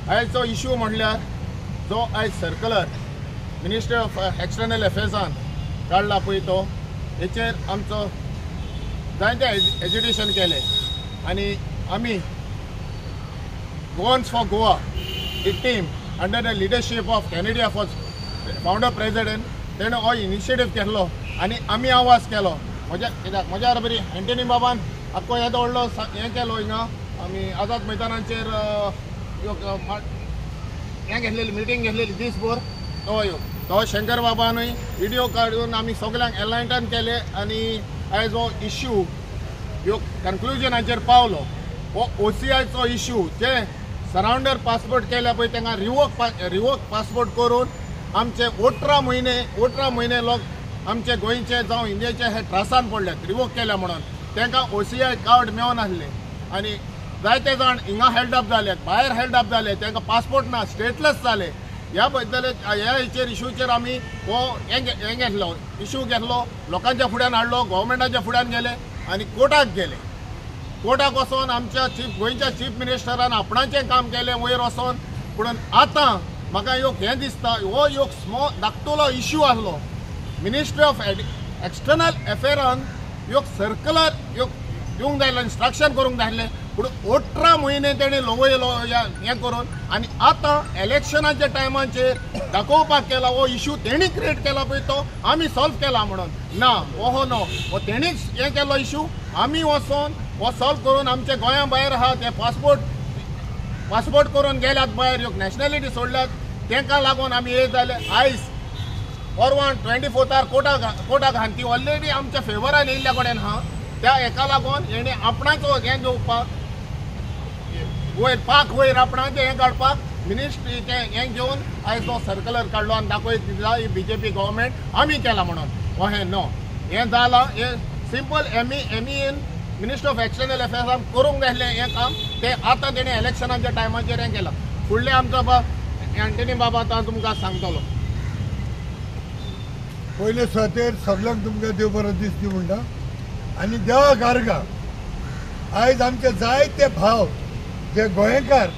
आयचो इश्यू म्हणल्यार जो आयज सर्कलर मिनिस्ट्री ऑफ एक्सटर्नल अफेर्सान काडला पळय तो हेचेर आमचो जायते एज्युटेशन केले आनी आमी Goans for Goa he team under the leadership of Kennedy founder president तेणें हो इनिशिएटीव केल्लो आनी आमी आवाज केलो म्हज्या बरोबर एंटनी बाबान आख्खो येदो व्हडलो हें केलो हिंगा आमी आझाद मैदानाचेर हें घेतलेली मिटींग घेतलेली दिसभर तो शंकर बाबानूय व्हिडिओ काडून आमी सगळ्यांक एनलायटन केले आनी आयज हो इश्यू ह्यो कन्क्लुजनाचेर पावलो हो OCIचो इश्यू जे सरावंडर पासपोर्ट केल्या पळय तांकां रिवोक पासपोर्ट करून आमचे 18 म्हयने लोक आमचे गोंयचे जावं इंडियेचे हे त्रासान पडल्यात रिवोक केल्या म्हणून तांकां OCI कार्ड मेळून आसले आनी जायते जाण हिंगा हेल्ड अप जाले भायर हेल्ड अप जाले तांकां पासपोर्ट ना स्टेटलेस जाले ह्या बद्दल ह्या हेचेर इश्यूचेर आमी हो हें घेतलो इश्यू घेतलो लोकांच्या फुड्यान हाडलो गव्हर्मेंटाच्या फुड्यान गेले आनी कोर्टाक गेले कोर्टाक वचोन आमच्या गोंयच्या चीफ मिनिस्टरान आपणाचें काम केलें वयर वचोन पूण आतां म्हाका हें दिसता हो धाकटुलो इश्यू आसलो मिनिस्ट्री ऑफ एक्सटर्नल अफेरान सर्कलर दिवंक जाय इन्स्ट्रक्शन करूंक जाय आसलें पूण 18 म्हयने तेणें लोवयलो हें करून आनी आतां इलेक्शनाच्या टायमाचेर दाखोवपाक केला हो इश्यू तेणी क्रिएट केला पळय तो आमी सॉल्व केला म्हणून ना हो नो हो तेणीच हें केलो इश्यू आमी वचोन हो सॉल्व करून आमचे गोंया भायर आहा ते पासपोर्ट करून गेल्यात भायर नॅशनॅलिटी सोडल्यात तांकां लागून आमी हे जाले आयज परवान 24 कोर्टाक हान ती ऑलरेडी आमच्या फेवरान येयल्ल्या कडेन आहा त्या हेका लागून हेणे आपणाचो हें घेवपाक वयर आपणाचें हें काडपाक मिनिस्ट्रीचें हें घेवन आयज तो सर्कलर काडलो आनी दाखयत दिला ही BJP गव्हर्मेंट आमी केला म्हणून हो हें नो हें जालां हें सिंपल एमईन मिनिस्ट्री ऑफ एक्सटर्नल अफेर्सान करूंक जाय आसलें हें काम तें आतां तेणें इलेक्शनाच्या टायमाचेर हें केलां फुडलें आमचो एंटनी बाबा आतां तुमकां सांगतलो पयले सुवातेर सगळ्यांक तुमकां देव बरो दीस दी म्हणटा आनी देवा गार्गा आयज आमचे जायते भाव जे गोंयकार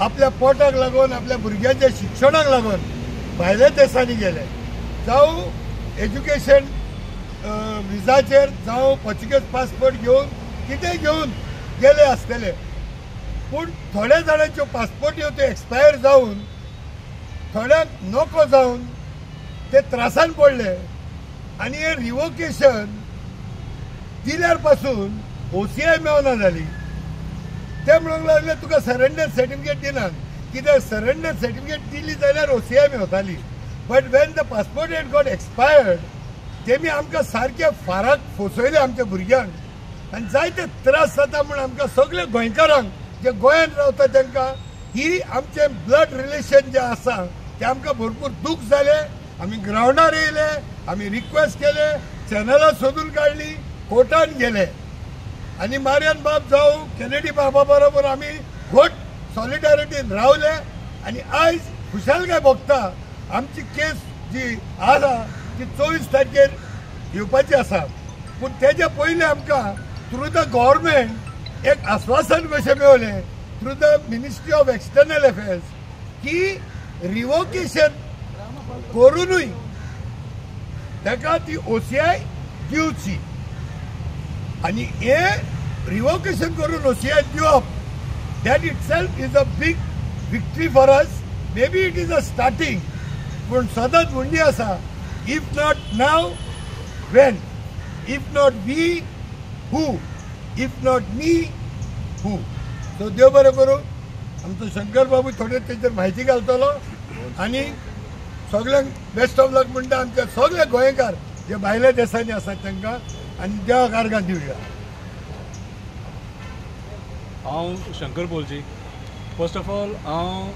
आपल्या पोटाक लागून आपल्या भुरग्यांच्या शिक्षणाक लागून भायल्या देशांनी गेले जावं एज्युकेशन विजाचेर जावं पोर्चुगेज पासपोर्ट घेवन कितेंय घेवन गेले आसतले पूण थोड्या जाणांच्यो पासपोर्ट ह्यो त्यो एक्सपायर जावन थोड्यांक नोको जावन ते त्रासान पडले आनी हे रिवोकेशन दिल्यार पासून OCI मेळना जाली ते म्हणूंक लागले तुका सरेंडर सर्टिफिकेट दिनात कित्याक सरेंडर सर्टिफिकेट दिली जाल्यार OCI मेळटाली but Wien the passport head got expired तेमी आमकां सारके फाराक फसयले आमच्या भुरग्यांक आनी जायते त्रास जाता म्हूण आमकां सगळे गोंयकारांक जे गोंयांत रावता तांकां ही आमचे ब्लड रिलेशन जे आसा ते आमकां भरपूर दूख जाले आमी ग्रावंडार येयले आमी रिक्वेस्ट केले चॅनलां सोदून काडली कोर्टान गेले आनी मारियन बाब जावं केनेडी बाबा बरोबर आमी घोट सॉलिडारिटीन रावले आनी आयज खुशालकाय भोगता आमची केस जी आसा ती 24 तारखेर येवपाची आसा पूण तेजे पयलीं आमकां थ्रू द गव्हर्मेंट एक आश्वासन कशें मेळ्ळें through the ministry of external affairs की रिवोकेशन करूनय ताका ती OCI दिवची आनी हे रिवोकेशन करून OCI दिवप that itself is a big victory for us maybe it is a starting पूण सदांच म्हणली आसा if not now when if not we who if not me who so देव बरें करूं आमचो शंकर बाबू थोडे तेचेर म्हायती घालतलो आनी सगळ्यांक बेस्ट ऑफ लक म्हणटा आमचे सगळे गोंयकार जे भायल्या देशांनी आसात तांकां आनी देवा गार्गा दिवया हांव शंकर बोलची फर्स्ट ऑफ ऑल हांव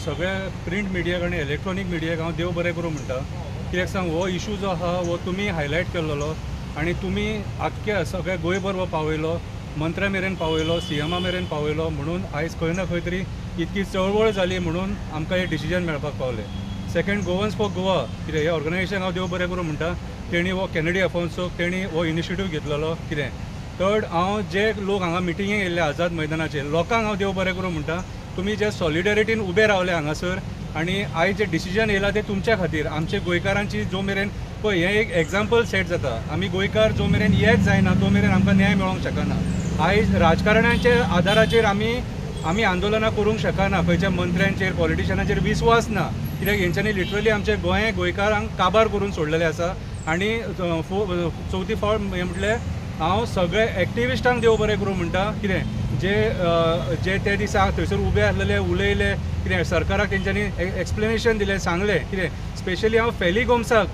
सगळ्या प्रिंट मिडियाक आनी इलेक्ट्रॉनीक मिडियाक हांव देव बरें करूं म्हणटा कित्याक सांग हो इशू जो आहा हो तुमी हायलायट केल्लो आनी तुमी आख्ख्या सगळ्या गोंयभर हो पावयलो मंत्र्या मेरेन पावयलो CMा मेरेन पावयलो म्हणून आयज खंय ना खंय तरी इतकी चळवळ जाली म्हणून आमकां हे डिसिजन मेळपाक पावलें सेकंड गोवन्स फॉर गोवा कितें हे ऑर्गनायजेशन हांव देव बरें करूं म्हणटा तेणी हो केनेडी अफोन्सोक तेणी हो इनिशिएटीव घेतलेलो कितें थर्ड हांव जे लोक हांगा मिटिंगेक येयल्ले आझाद मैदानाचेर लोकांक हांव देव बरें करूं म्हणटा तुम्ही जे सॉलिडॅरिटीन उबे रावले हांगासर आणि आयज जे डिसिजन येयला ते तुमच्या खातीर आमचे गोंयकारांची जो मेरेन पळय हें एक एग्जाम्पल सेट जाता आमी गोंयकार जो मेरेन हेच जायना तो मेरेन आमकां न्याय मेळोंक शकना आयज राजकारण्याच्या आदाराचेर आमी आंदोलनां करूंक शकना खंयच्या मंत्र्यांचेर पॉलिटिशियनांचेर विस्वास ना कित्याक हेंच्यांनी लिटरली आमचे गोंयकारांक काबार करून सोडलेले आसा आणि चवथी फावट हें म्हटलें हांव सगळे एक्टिविस्टांक देव बरें करूं म्हणटा कितें जे ते दिसा थंयसर उबे आसलेले उलयले कितें सरकाराक तेंच्यांनी एक्सप्लेनेशन दिलें सांगलें कितें स्पेशली हांव फेली गोमसाक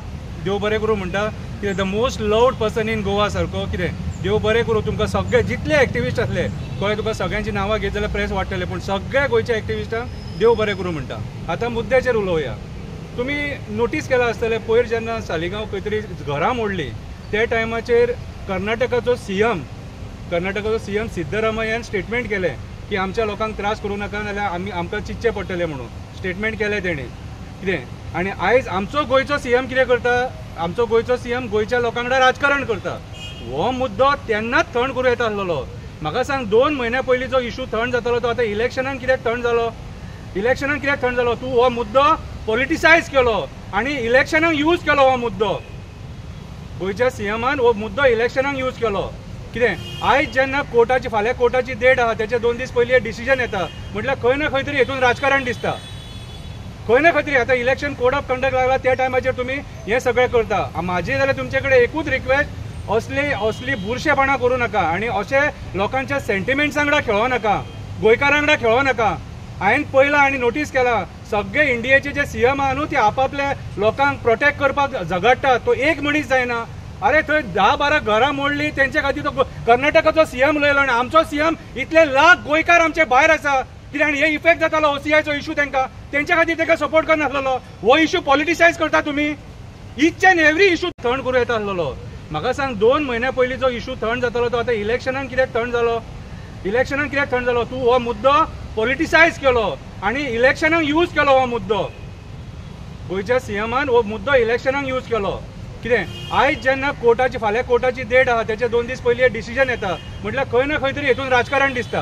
देव बरें करूं म्हणटा कितें the most loved person in Goa सारको कितें देव बरें करूं तुमकां सगळे जितले एक्टिविस्ट आसले कळ्ळें तुका सगळ्यांची नांवां घेत जाल्यार प्रेस वाडटले पूण सगळ्या गोंयच्या एक्टिविस्टांक देव बरें करूं म्हणटा आतां मुद्द्याचेर उलोवया तुमी नोटीस केला आसतलें पयर जेन्ना सालिगांव खंय तरी घरां मोडली त्या टायमाचेर कर्नाटकाचो सीएम सिद्धरामय्यान स्टेटमेंट केलें की आमच्या लोकांक त्रास करूं नाका नाल्यार आमकां चिंतचें पडटलें म्हणून स्टेटमेंट केलें तेणें कितें आनी आयज आमचो गोंयचो सीएम कितें करता आमचो गोंयचो सीएम गोंयच्या लोकां कडेन राजकारण करता हो मुद्दो तेन्नाच थंड करूं येता आसलेलो म्हाका सांग 2 म्हयन्या पयलीं जो इशू थंड जातालो तो आतां इलेक्शनान कित्याक थंड जालो तूं हो मुद्दो पॉलिटिसायज केलो आनी इलेक्शनाक यूज केलो हो मुद्दो गोंयच्या सीएमान हो मुद्दो इलेक्शनाक यूज केलो कितें आयज जेन्ना फाल्यां कोर्टाची डेट आहा त्याचे 2 दीस पयलीं डिसिजन येता म्हटल्यार खंय ना खंय तरी हेतून राजकारण दिसता खंय ना खंय तरी आतां इलेक्शन कोड ऑफ कंडक्ट लागला त्या टायमाचेर तुमी हें सगळें करता म्हाजी जाल्यार तुमचे कडेन एकूच रिक्वेस्ट असली बुरशेपणां करूं नाका आनी अशें लोकांच्या सेंटिमेंट्सां वांगडा खेळो नाका गोंयकारां वांगडा खेळो नाका हांवें पळयलां आनी नोटीस केला सगळे इंडियेचे जे सीएम आहा न्हू ते आपल्या लोकांक प्रोटेक्ट करपाक झगडटा तो एक मनीस जायना अरे थंय 10-12 घरां मोडली तेंचे खातीर तो कर्नाटकाचो सीएम उलयलो आनी आमचो सीएम इतले लाख गोंयकार आमचे भायर आसा कित्याक आनी हे इफेक्ट जातालो OCIचो इशू तेंच्या खातीर ताका सपोर्ट करनासलेलो हो इशू पॉलिटिसायज करता तुमी ईच एंड एवरी इशू थंड करूं येता आसलेलो म्हाका सांग 2 म्हयन्या पयलीं जो इशू थंड जातालो तो आतां इलेक्शनान कित्याक थंड जालो तूं हो मुद्दो पॉलिटिसायज केलो आनी इलेक्शनाक यूज केलो हो मुद्दो गोंयच्या सीएमान हो मुद्दो इलेक्शनाक यूज केलो कितें आयज जेन्ना फाल्यां कोर्टाची डेट आहा त्याचे 2 दीस पयलीं डिसिजन येता म्हटल्यार खंय ना खंय तरी हेतून राजकारण दिसता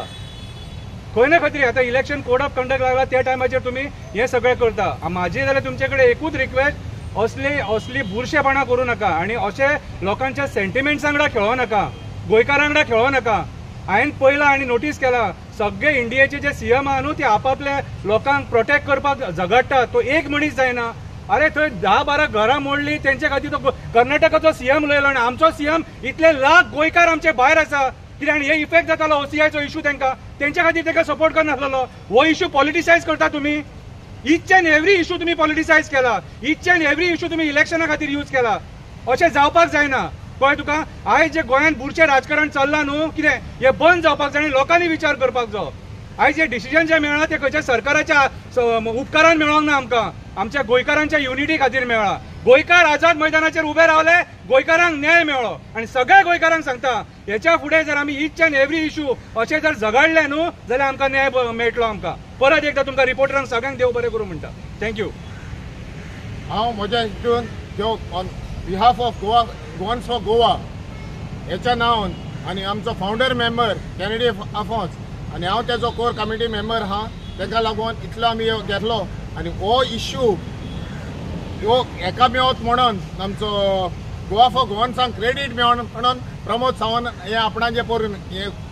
खंय ना खंय तरी आतां इलेक्शन कोड ऑफ कंडक्ट लागला त्या टायमाचेर तुमी हें सगळें करता म्हाजी जाल्यार तुमचे कडेन एकूच रिक्वेस्ट असली बुरशेपणां करूं नाका आनी अशें लोकांच्या सेंटिमेंट्सां वांगडा खेळो नाका गोंयकारां वांगडा खेळो नाका हांवें पळयलां आनी नोटीस केला सगळे इंडियेचे जे सीएम आहा न्हू ते आपल्या लोकांक प्रोटेक्ट करपाक झगडटा तो एक मनीस जायना अरे थंय 10-12 घरां मोडली तेंचे खातीर तो कर्नाटकाचो सीएम उलयलो आनी आमचो सीएम इतले लाख गोंयकार आमचे भायर आसा कित्याक आनी हे इफेक्ट जातालो OCIचो इशू तेंच्या खातीर ताका सपोर्ट करनासलेलो हो इशू पॉलिटिसायज करता तुमी ईच एंड एवरी इशू तुमी पॉलिटिसायज केला ईच एंड एवरी इशू तुमी इलेक्शना खातीर यूज केला अशें जावपाक जायना कळ्ळें तुका आयज जे गोंयांत बुरशें राजकारण चल्लां न्हू कितें हें बंद जावपाक जाय आनी लोकांनी विचार करपाक जाय आयज जे डिसिजन जे मेळ्ळां ते खंयच्या सरकाराच्या उपकारान मेळोंक ना आमकां आमच्या गोंयकारांच्या युनिटी खातीर मेळ्ळा गोंयकार आझाद मैदानाचेर उबे रावले गोंयकारांक न्याय मेळ्ळो आनी सगळ्या गोंयकारांक सांगता हेच्या फुडें जर आमी ईच एंड एवरी इशू अशें जर झगडले न्हू जाल्यार आमकां न्याय मेळटलो आमकां परत एकदां तुमकां रिपोर्टरांक सगळ्यांक देव बरें करूं म्हणटा थँक्यू हांव म्हज्या हितून जो on behalf of Goans for Goa हेच्या नांवान आनी आमचो फावंडर मेंबर कॅनेडी अफॉन्स आनी हांव तेजो कोर कमिटी मेंबर आहा ताका लागून इतलो आमी घेतलो आनी हो इश्यू ह्यो एका मेळत म्हणून आमचो गोवा फॉर गोवन्सांक क्रेडीट मेळोन म्हणून प्रमोद सावंत हे आपणाचें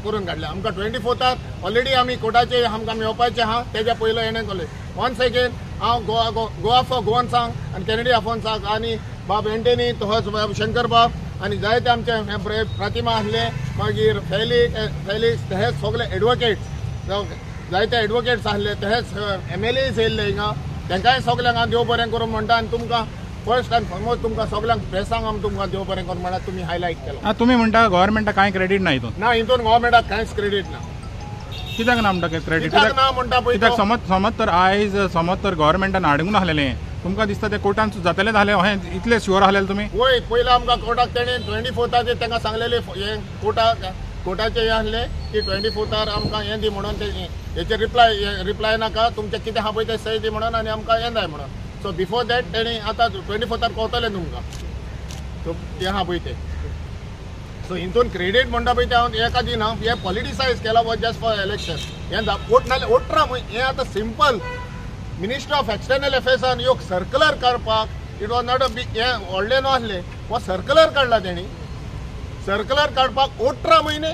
करून काडलें आमकां 24 ऑलरेडी आमी कोर्टाचेर आमकां मेळपाचें आहा तेज्या पयलो हेणें केलें वन्स अगेन हांव गोवा फॉर गोवन्सांक आनी कॅनेडी अफॉन्साक आनी बाब एंटनी तोच शंकर बाब आनी जायते आमचे प्रतिमा आसले मागीर फेलिक्स तेहेच सगळे एडवोकेट्स जायते एडवोकेट्स आसले तेहेच MLAs येयल्ले हिंगा तांकांय सगल्यांक हांव देव बरें करूं म्हणटा आनी तुमकां फर्स्ट एंड फॉरमोस्ट तुमकां सगल्यांक प्रेसांक हांव तुमकां देव बरें करूं म्हणटा तुमी हायलायट केला तुम्ही म्हणटा गव्हर्नमेंटाक कांय क्रेडीट ना हितून ना हितून गव्हर्नमेंटाक कांयच क्रेडीट ना कित्याक ना म्हणटा क्रेडीट ना म्हणटा पळय कित्याक समज तर आयज गव्हर्नमेंटान हाडूंक नासलेलें तुमकां दिसता ते कोर्टान जातलें जालें अशें इतले शुअर आसलेले तुमी वय पयलीं आमकां कोर्टाक तेणी 24 तांकां सांगलेलें हे कोर्टाचें हें आसलें की 24 आमकां हें दी म्हणून हेचेर रिप्लाय नाका तुमचें कितें आहा पळय तें सही दी म्हणून आनी आमकां हें जाय म्हणून सो बिफोर दॅट तेणी आतां 24 कळटलें तुमकां सो तें आहा पळय तें सो हितून क्रेडीट म्हणटा पळय ते एका दिना हे पॉलिटिसायज केला जस्ट फॉर इलेक्शन हे वोट नाल्यार ओट्रा हे आतां सिंपल मिनिस्टर ऑफ एक्सटर्नल अफेर्सान ह्यो सर्क्युलर काडपाक it was not a big हे व्हडलें न्हू वो सर्क्युलर काडला तेणी सर्क्युलर काडपाक 18 म्हयने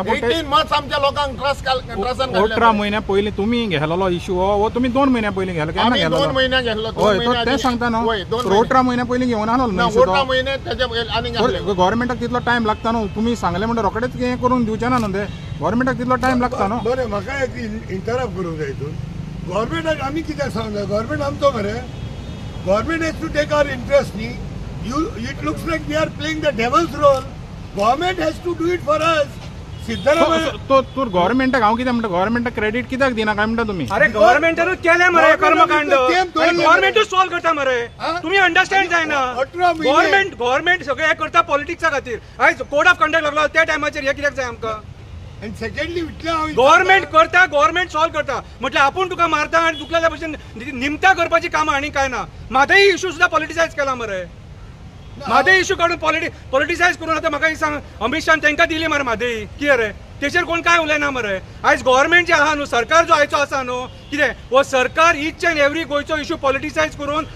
18 months आमच्या लोकांक ट्रस्टान 18 महिन्या पयलीं तुमी घेतलेलो इश्यू हो तुम्ही 2 महिन्या पयलीं घेतलो केन्ना आमी घेतलो 2 महिन्या घेतलो होय तो ते सांगता न्हू 18 महिन्या पयलीं घेवन आलो 18 महिने त्याच्या आनी घातले गव्हर्मेंटाक तितलो टायम लागता न्हू तुमी सांगले म्हणटा रोखडेच हें करून दिवचे ना न्हू ते गव्हर्मेंटाक तितलो टायम लागता न्हू बरें म्हाका एक इंटरप्ट करूंक जाय हितून गव्हर्मेंटाक आमी कित्याक सांगता गव्हर्मेंट आमचो मरे government has to take our interest न्ही it looks like we are playing the devil's role government has to do it for us तो गव्हर्मेंटाक हांव कितें म्हणटा गव्हर्मेंटाक क्रेडीट कित्याक दिना काय म्हणटा तुमी अरे गव्हर्मेंटरूच केले मरे कर्मकांड गव्हर्मेंटूच सॉल्व करता मरे तुम्ही अंडरस्टँड जायना गव्हर्मेंट सगळे हे करता पॉलिटिक्सा खातीर आयज कोड ऑफ कंडक्ट लागलो त्या टायमाचेर हे कित्याक जाय आमकां आनी सेकंडली गव्हर्मेंट करता गव्हर्मेंट सॉल्व करता म्हटल्यार आपूण तुका मारता आनी तुका त्या भशेन निमता करपाची कामां आनी काय ना म्हादई इश्यू सुद्दां पॉलिटिसायज केला मरे म्हादई इश्यू काडून पॉलिटिसायज करून आतां म्हाका सांग अमित शान तांकां दिली मरे म्हादई कितें रे तेचेर कोण काय उलयना मरे आयज गव्हर्मेंट जे आहा न्हू सरकार जो आयचो आसा न्हू कितें हो सरकार ईच एंड एवरी गोंयचो इश्यू पॉलिटिसायज करून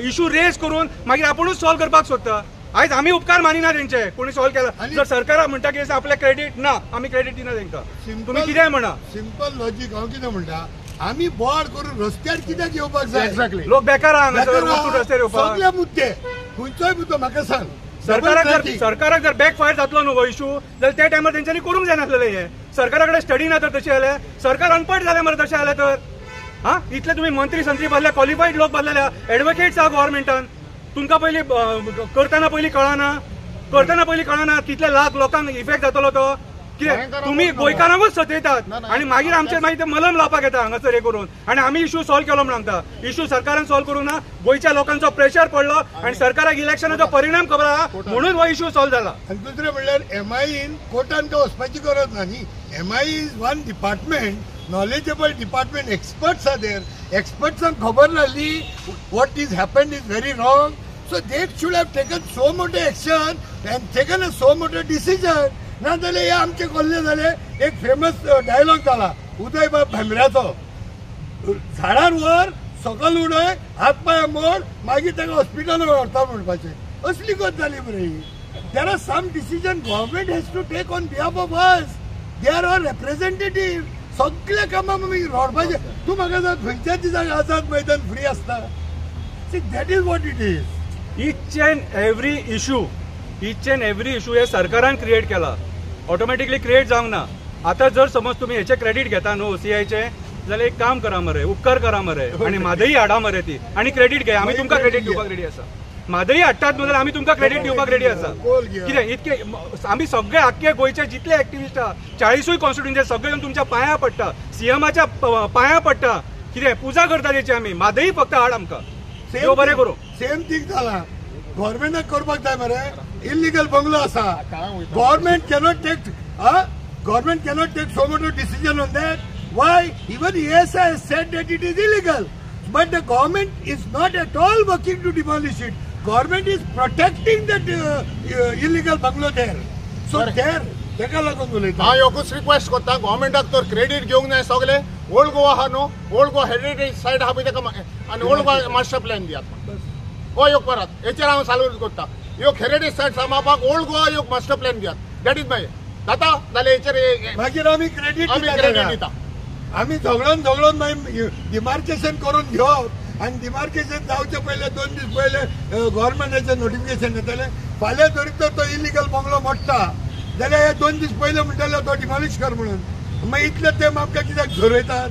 इश्यू रेज करून मागीर आपुणूच सॉल्व करपाक सोदता आयज आमी उपकार मानिना तेंचे कोणी सॉल्व केला जर सरकार म्हणटा की आपले क्रेडीट ना आमी क्रेडीट दिना तांकां तुमी कितेंय म्हणा सिंपल लॉजीक हांव कितें म्हणटा आमी बोर्ड करून रस्त्यार कित्याक येवपाक जाय एक्झॅक्टली लोक बेकार हांगासर रस्त्यार येवपाक सगळे मुद्दे खंयचोय मुद्दो म्हाका सांग सरकाराक जर बॅक फायर जातलो न्हू हो इश्यू जाल्यार त्या टायमार तेंच्यांनी करूंक जाय नासलें हे सरकारा कडेन स्टडी ना तर तशें जाल्यार सरकार अनपड जालें मरे तशें जाल्यार तर हा इतले तुमी मंत्री संत्री बांदल्या क्वॉलिफायड लोक बांदलेल्या एडवोकेट्स आहा गव्हर्मेंटान तुमकां पयलीं करतना पयलीं कळना कितले लाख लोकांक इफेक्ट जातलो तो कितें तुमी गोंयकारांकूच सतयतात आनी मागीर आमचेर मागीर ते मलम लावपाक येता हांगासर हे करून आनी आमी इश्यू सॉल्व केलो म्हणून सांगता इश्यू सरकारान सॉल्व करूंक ना गोंयच्या लोकांचो प्रेशर पडलो आनी सरकाराक इलेक्शनाचो परिणाम खबर आहा म्हणून हो इश्यू सॉल्व जाला आनी दुसरें म्हणल्यार एमआयन कोर्टान तो वचपाची गरज ना न्ही MI is one department knowledgeable department experts are there एक्सपर्ट्सांक खबर नासली what is happened is very wrong so they should have taken suo motu action and taken a suo motu decision ना जाल्यार हे आमचे कोल्हे जाले एक फेमस डायलॉग जाला उदय बाब भेंब्र्याचो झाडार वर सकल उडय हात पांय मोड मागीर ताका हॉस्पिटलान व्हरता म्हणपाचें असली गत जाली मरे ही there are some decision government has to take on behalf of us they are our representative सगळ्या कामां आमी रोडपाचे तूं म्हाका सांग खंयच्या दिसाक आझाद मैदान फ्री आसता see that is what it is each end every issue हे सरकारान क्रिएट केला ऑटोमॅटिकली क्रिएट जावंक ना आतां जर समज तुमी हेचे क्रेडीट घेता न्हू सीआयचे जाल्यार एक काम करा मरे उपकार करा मरे आनी म्हादई हाडा मरे ती आनी क्रेडीट घे आमी तुमकां क्रेडीट दिवपाक रेडी आसा म्हादई हाडटात जाल्यार आमी तुमकां क्रेडीट दिवपाक रेडी आसा कितें इतके आमी सगळे आख्खे गोंयचे जितले एक्टिविस्ट आहा 40 कॉन्स्टिट्युएन्सी सगळे येवन तुमच्या पांयां पडटा सीएमाच्या पांयां पडटा कितें पुजा करता तेची आमी म्हादई फक्त हाड आमकां देव बरें करूं सेम थिंग जाला गव्हर्मेंटाक करपाक जाय मरे इल्लीगल बंगलो आसा government cannot take suo motu decision on that why even ESI has said that it is illegal but the government is not at all working to demolish it government is protecting that illegal bungalow there so there तेका लागून उलयता हांव एकूच request करता गव्हर्मेंटाक तर credit घेवंक जाय सगळे ओल्ड गोवा आहा न्हू ओल्ड गोवा हेरिटेज सायड आहा पळय ताका आनी ओल्ड गोवा मास्टर प्लॅन दियात हो योग परत हेचेर हांव सालूट करता योग हेरिटेज सायड सांबाळपाक ओल्ड गोवा योग मास्टर प्लॅन दियात दॅट इज माय जाता जाल्यार हेचेर मागीर आमी क्रेडीट दिता आमी झगडून मागीर डिमार्केशन करून घेवप आनी डिमार्केशन जावचे पयले 2 दीस पयले गव्हर्मेंटाचें नोटिफिकेशन येतलें फाल्यां जरी तर तो इलिगल बंगलो मोडटा जाल्यार हे 2 दीस पयले म्हणटले तो डिमॉलिश कर म्हणून मागीर इतले ते आमकां कित्याक झरयतात